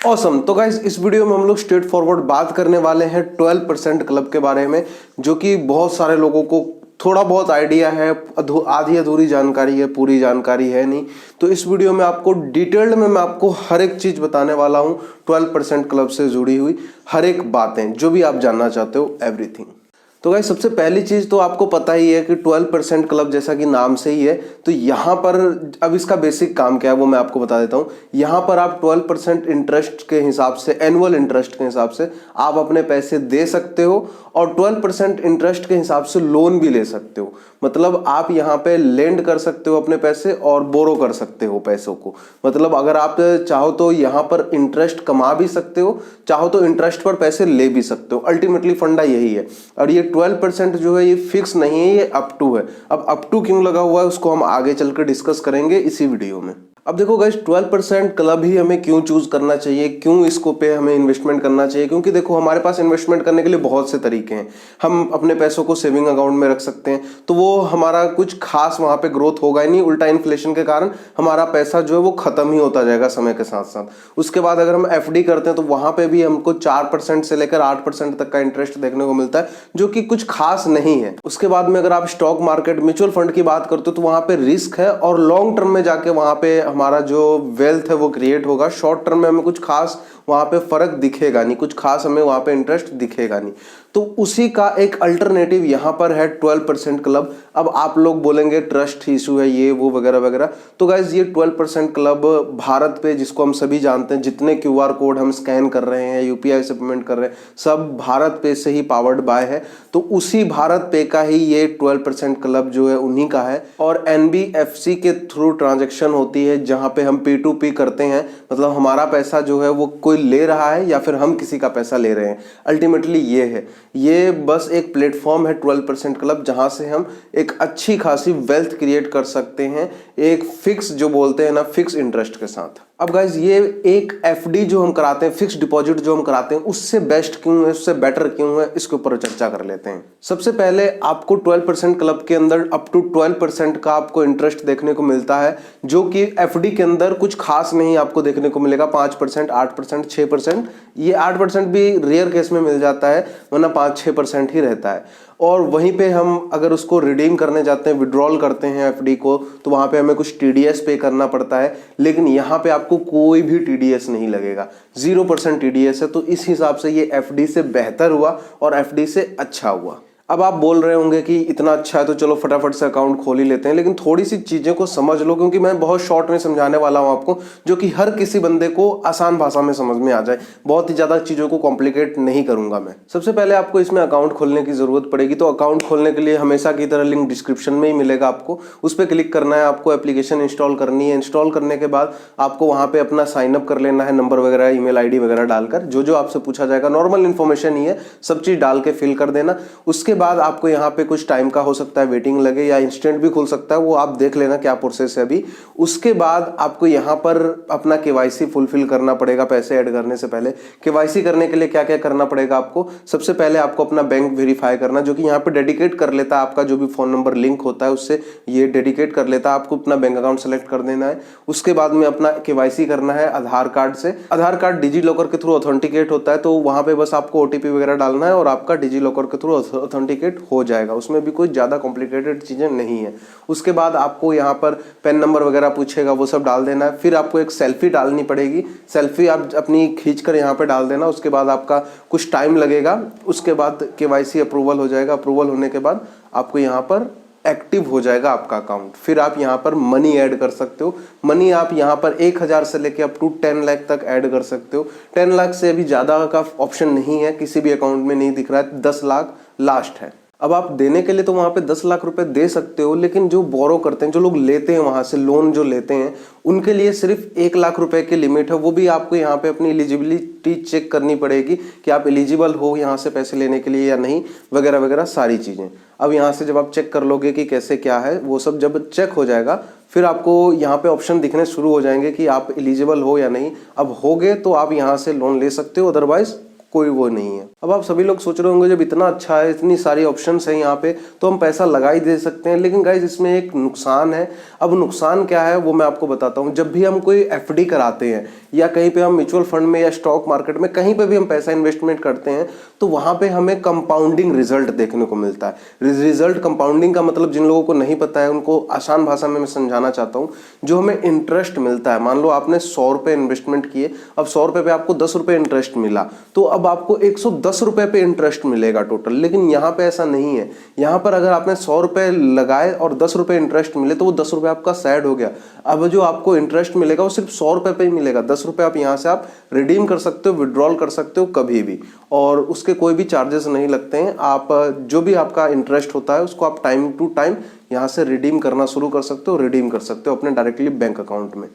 Awesome. तो guys इस video में हम लोग स्ट्रेट फॉरवर्ड बात करने वाले हैं 12% क्लब के बारे में, जो कि बहुत सारे लोगों को थोड़ा बहुत आइडिया है, आधी अधूरी जानकारी है, पूरी जानकारी है नहीं। तो इस वीडियो में आपको डिटेल्ड में मैं आपको हर एक चीज बताने वाला हूं, 12% क्लब से जुड़ी हुई हर एक बातें जो भी आप जानना चाहते हो, एवरीथिंग। तो गाइस सबसे पहली चीज तो आपको पता ही है कि 12% क्लब जैसा कि नाम से ही है। तो यहाँ पर अब इसका बेसिक काम क्या है वो मैं आपको बता देता हूँ। यहाँ पर आप 12% इंटरेस्ट के हिसाब से, एनुअल इंटरेस्ट के हिसाब से आप अपने पैसे दे सकते हो और 12% इंटरेस्ट के हिसाब से लोन भी ले सकते हो। मतलब आप यहाँ पे लेंड कर सकते हो अपने पैसे और बोरो कर सकते हो पैसों को। मतलब अगर आप चाहो तो यहाँ पर इंटरेस्ट कमा भी सकते हो, चाहो तो इंटरेस्ट पर पैसे ले भी सकते हो। अल्टीमेटली फंडा यही है। और ये 12% जो है ये फिक्स नहीं है, ये अप टू है। अब अप टू क्यों लगा हुआ है उसको हम आगे चलकर डिस्कस करेंगे इसी वीडियो में। अब देखो गाइस 12% क्लब ही हमें क्यों चूज करना चाहिए, क्यों इसको पे हमें इन्वेस्टमेंट करना चाहिए, क्योंकि देखो हमारे पास इन्वेस्टमेंट करने के लिए बहुत से तरीके हैं। हम अपने पैसों को सेविंग अकाउंट में रख सकते हैं, तो वो हमारा कुछ खास वहां पे ग्रोथ होगा ही नहीं, उल्टा इन्फ्लेशन के कारण हमारा पैसा जो है वो खत्म ही होता जाएगा समय के साथ साथ। उसके बाद अगर हम एफडी करते हैं तो वहां पे भी हमको 4% से लेकर 8% तक का इंटरेस्ट देखने को मिलता है, जो कि कुछ खास नहीं है। उसके बाद में अगर आप स्टॉक मार्केट, म्यूचुअल फंड की बात करते हो तो वहां पे रिस्क है और लॉन्ग टर्म में जाके वहां पे हमारा जो वेल्थ है वो क्रिएट होगा। शॉर्ट टर्म में हमें कुछ खास वहां पे फर्क दिखेगा नहीं, कुछ खास हमें वहां पे इंटरेस्ट दिखेगा नहीं। तो उसी का एक अल्टरनेटिव यहां पर है 12% क्लब। अब आप लोग बोलेंगे ट्रस्ट इशू है ये वो वगैरह वगैरह, तो गाइज ये 12% क्लब भारत पे, जिसको हम सभी जानते हैं, जितने क्यूआर कोड हम स्कैन कर रहे हैं, यूपीआई से पेमेंट कर रहे हैं, सब भारत पे से ही पावर्ड बाय है। तो उसी भारत पे का ही ये 12% क्लब जो है उन्हीं का है। और एनबीएफसी के थ्रू ट्रांजेक्शन होती है, जहां पे हम P2P करते हैं। मतलब हमारा पैसा जो है वो कोई ले रहा है या फिर हम किसी का पैसा ले रहे हैं। अल्टीमेटली ये है, ये बस एक प्लेटफॉर्म है 12% क्लब, जहां से हम एक अच्छी खासी वेल्थ क्रिएट कर सकते हैं, एक फिक्स जो बोलते हैं ना, फिक्स इंटरेस्ट के साथ। अब गाइज ये एक एफडी जो हम कराते हैं, फिक्स डिपॉजिट जो हम कराते हैं, उससे बेस्ट क्यों है, उससे बेटर क्यों है, इसके ऊपर चर्चा कर लेते हैं। सबसे पहले आपको 12% क्लब के अंदर अप टू 12% का आपको इंटरेस्ट देखने को मिलता है, जो कि एफडी के अंदर कुछ खास नहीं आपको देखने को मिलेगा। 5%, 8%, 6%, ये 8% भी रेयर केस में मिल जाता है, वरना 5-6% ही रहता है। और वहीं पे हम अगर उसको रिडीम करने जाते हैं, विड्रॉल करते हैं एफडी को, तो वहां पे हमें कुछ टीडीएस पे करना पड़ता है। लेकिन यहाँ पे आपको कोई भी टीडीएस नहीं लगेगा, 0% टीडीएस है। तो इस हिसाब से ये एफडी से बेहतर हुआ और एफडी से अच्छा हुआ। अब आप बोल रहे होंगे कि इतना अच्छा है तो चलो फटाफट से अकाउंट खोल ही लेते हैं, लेकिन थोड़ी सी चीजें को समझ लो, क्योंकि मैं बहुत शॉर्ट में समझाने वाला हूं आपको, जो कि हर किसी बंदे को आसान भाषा में समझ में आ जाए। बहुत ही ज्यादा चीजों को कॉम्प्लिकेट नहीं करूंगा मैं। सबसे पहले आपको इसमें अकाउंट खोलने की जरूरत पड़ेगी। तो अकाउंट खोलने के लिए हमेशा की तरह लिंक डिस्क्रिप्शन में ही मिलेगा, आपको उस पर क्लिक करना है, आपको एप्लीकेशन इंस्टॉल करनी है। इंस्टॉल करने के बाद आपको वहां पे अपना साइन अप कर लेना है, नंबर वगैरह, ईमेल आईडी वगैरह डालकर, जो जो आपसे पूछा जाएगा, नॉर्मल इन्फॉर्मेशन ही है, सब चीज डाल के फिल कर देना। उसके बाद आपको यहाँ पे कुछ टाइम का हो सकता है वेटिंग लगे, या इंस्टेंट भी खुल सकता है, वो आप देख लेना क्या प्रोसेस है अभी। उसके बाद आपको यहाँ पर अपना केवाईसी फुलफिल करना पड़ेगा पैसे ऐड करने से पहले। केवाईसी करने के लिए क्या क्या करना पड़ेगा आपको, सबसे पहले आपको अपना बैंक वेरीफाई करना, जो कि यहाँ पे डेडिकेट कर लेता है, आपका जो भी फोन नंबर लिंक होता है उससे ये डेडिकेट कर लेता है। आपको अपना बैंक अकाउंट सेलेक्ट कर देना है। उसके बाद में अपना केवाईसी करना है आधार कार्ड से। आधार कार्ड डिजी लॉकर के थ्रू ऑथेंटिकेट होता है, तो वहां पे बस आपको ओटीपी वगैरह डालना है और आपका डिजी लॉकर के थ्रू ऑथेंटिकेट हो जाएगा। उसमें भी कोई ज्यादा कॉम्प्लिकेटेड चीजें नहीं है। उसके बाद आपको यहाँ पर पेन नंबर वगैरह पूछेगा, वो सब डाल देना है। फिर आपको एक सेल्फी डालनी पड़ेगी, सेल्फी आप अपनी खींचकर यहाँ पे डाल देना। उसके बाद आपका कुछ टाइम लगेगा, उसके बाद केवाईसी अप्रूवल हो जाएगा। अप्रूवल होने के बाद आपको यहाँ पर एक्टिव हो जाएगा आपका अकाउंट। फिर आप यहाँ पर मनी ऐड कर सकते हो। मनी आप यहाँ पर 1000 से लेके अप टू 10 लाख तक ऐड कर सकते हो। 10 लाख से अभी ज्यादा का ऑप्शन नहीं है, किसी भी अकाउंट में नहीं दिख रहा है। 10 लाख लास्ट है। अब आप देने के लिए तो वहां पे 10 लाख रुपए दे सकते हो, लेकिन जो बोरो करते हैं, जो लोग लेते हैं वहां से लोन जो लेते हैं, उनके लिए सिर्फ 1 लाख रुपए की लिमिट है। वो भी आपको यहाँ पे अपनी एलिजिबिलिटी चेक करनी पड़ेगी कि आप एलिजिबल हो यहाँ से पैसे लेने के लिए या नहीं, वगैरह वगैरह सारी चीजें। अब यहाँ से जब आप चेक कर लोगे कि कैसे क्या है, वो सब जब चेक हो जाएगा, फिर आपको यहाँ पे ऑप्शन दिखने शुरू हो जाएंगे कि आप एलिजिबल हो या नहीं। अब होगे तो आप यहाँ से लोन ले सकते हो, अदरवाइज कोई वो नहीं है। अब आप सभी लोग सोच रहे होंगे जब इतना अच्छा है, इतनी सारी ऑप्शंस है यहाँ पे, तो हम पैसा लगा ही दे सकते हैं। लेकिन गाइज इसमें एक नुकसान है। अब नुकसान क्या है वो मैं आपको बताता हूँ। जब भी हम कोई एफडी कराते हैं या कहीं पे हम म्यूचुअल फंड में या स्टॉक मार्केट में कहीं पे भी हम पैसा इन्वेस्टमेंट करते हैं, तो वहां पे हमें कंपाउंडिंग रिजल्ट देखने को मिलता है। रिजल्ट कंपाउंडिंग का मतलब जिन लोगों को नहीं पता है उनको आसान भाषा में मैं समझाना चाहता हूँ। जो हमें इंटरेस्ट मिलता है, मान लो आपने 100 रुपए इन्वेस्टमेंट किए, अब 100 रुपए पे आपको 10 रुपए इंटरेस्ट मिला, तो अब आपको 110 रुपए पे इंटरेस्ट मिलेगा टोटल। लेकिन यहाँ पे ऐसा नहीं है। यहाँ पर अगर आपने 100 रुपए लगाए और 10 रुपए इंटरेस्ट मिले तो वो 10 रुपए आपका साइड हो गया। अब जो आपको इंटरेस्ट मिलेगा वो सिर्फ 100 रुपए पे ही मिलेगा। 10 रुपए आप यहाँ से आप रिडीम कर सकते हो, विड्रॉल कर सकते हो कभी भी, और उसके कोई भी चार्जेस नहीं लगते हैं। आप जो भी आपका इंटरेस्ट होता है उसको आप टाइम टू टाइम यहाँ से रिडीम करना शुरू कर सकते हो, रिडीम कर सकते हो अपने डायरेक्टली बैंक अकाउंट में।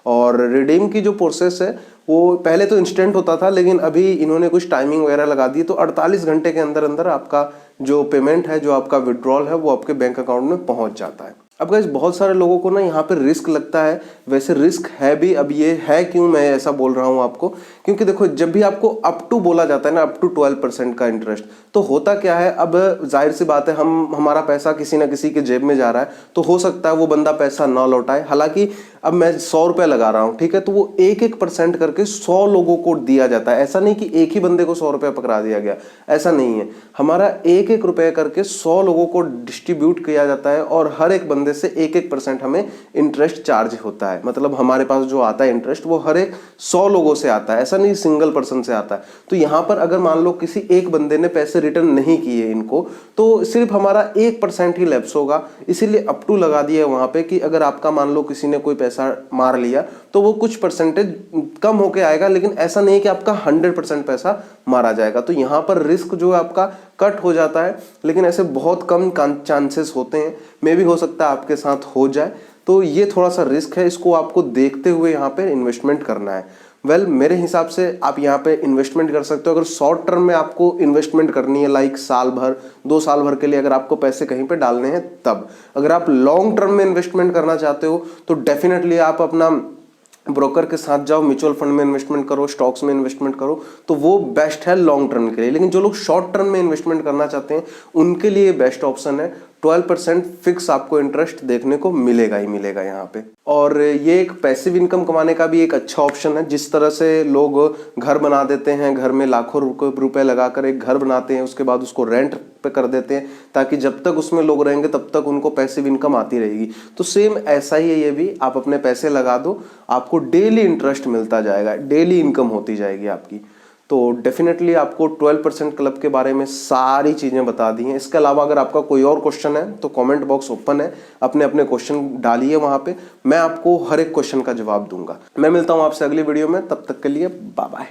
और रिडीम की जो प्रोसेस है वो पहले तो इंस्टेंट होता था, लेकिन अभी इन्होंने कुछ टाइमिंग वगैरह लगा दी, तो 48 घंटे के अंदर अंदर आपका जो पेमेंट है, जो आपका विड्रॉल है, वो आपके बैंक अकाउंट में पहुंच जाता है। अब गाइस बहुत सारे लोगों को ना यहाँ पे रिस्क लगता है, वैसे रिस्क है भी। अब ये है क्यों मैं ऐसा बोल रहा हूँ आपको, क्योंकि देखो जब भी आपको अप टू बोला जाता है ना, अप टू 12% का इंटरेस्ट, तो होता क्या है, अब जाहिर सी बात है हमारा पैसा किसी ना किसी के जेब में जा रहा है, तो हो सकता है वो बंदा पैसा ना लौटाए। हालांकि अब मैं 100 रुपए लगा रहा हूँ, ठीक है, तो वो 1% करके 100 लोगों को दिया जाता है। ऐसा नहीं कि एक ही बंदे को 100 रुपए पकड़ा दिया गया, ऐसा नहीं है। हमारा 1 रुपए करके 100 लोगों को डिस्ट्रीब्यूट किया जाता है और हर एक बंदे से 1% हमें इंटरेस्ट चार्ज होता है। मतलब हमारे पास जो आता है इंटरेस्ट वो हर एक 100 लोगों से आता है, ऐसा नहीं सिंगल पर्सन से आता है। तो यहाँ पर अगर मान लो किसी एक बंदे ने पैसे रिटर्न नहीं किए इनको, तो सिर्फ हमारा 1% ही लैप्स होगा। इसीलिए अप टू लगा दिया वहां पे कि अगर आपका मान लो किसी ने कोई पैसा मार लिया तो वो कुछ परसेंटेज कम होके आएगा, लेकिन ऐसा नहीं है कि आपका 100% पैसा मारा जाएगा। तो यहाँ पर रिस्क जो है आपका कट हो जाता है, लेकिन ऐसे बहुत कम चांसेस होते हैं। मे भी हो सकता है आपके साथ हो जाए, तो ये थोड़ा सा रिस्क है, इसको आपको देखते हुए यहाँ पे इन्वेस्टमेंट करना है। मेरे हिसाब से आप यहाँ पे इन्वेस्टमेंट कर सकते हो। अगर शॉर्ट टर्म में आपको इन्वेस्टमेंट करनी है, लाइक साल भर 2 साल भर के लिए अगर आपको पैसे कहीं पे डालने हैं तब। अगर आप लॉन्ग टर्म में इन्वेस्टमेंट करना चाहते हो तो डेफिनेटली आप अपना ब्रोकर के साथ जाओ, म्यूचुअल फंड में इन्वेस्टमेंट करो, स्टॉक्स में इन्वेस्टमेंट करो, तो वो बेस्ट है लॉन्ग टर्म के लिए। लेकिन जो लोग शॉर्ट टर्म में इन्वेस्टमेंट करना चाहते हैं उनके लिए बेस्ट ऑप्शन है 12% फिक्स आपको इंटरेस्ट देखने को मिलेगा ही मिलेगा यहाँ पे। और ये एक पैसिव इनकम कमाने का भी एक अच्छा ऑप्शन है। जिस तरह से लोग घर बना देते हैं, घर में लाखों रुपए लगाकर एक घर बनाते हैं, उसके बाद उसको रेंट पे कर देते हैं ताकि जब तक उसमें लोग रहेंगे तब तक उनको पैसिव इनकम आती रहेगी। तो सेम ऐसा ही है ये भी। आप अपने पैसे लगा दो, आपको डेली इंटरेस्ट मिलता जाएगा, डेली इनकम होती जाएगी आपकी। तो डेफिनेटली आपको 12% क्लब के बारे में सारी चीजें बता दी हैं। इसके अलावा अगर आपका कोई और क्वेश्चन है तो कमेंट बॉक्स ओपन है, अपने अपने क्वेश्चन डालिए वहां पे, मैं आपको हर एक क्वेश्चन का जवाब दूंगा। मैं मिलता हूं आपसे अगली वीडियो में, तब तक के लिए बाय बाय।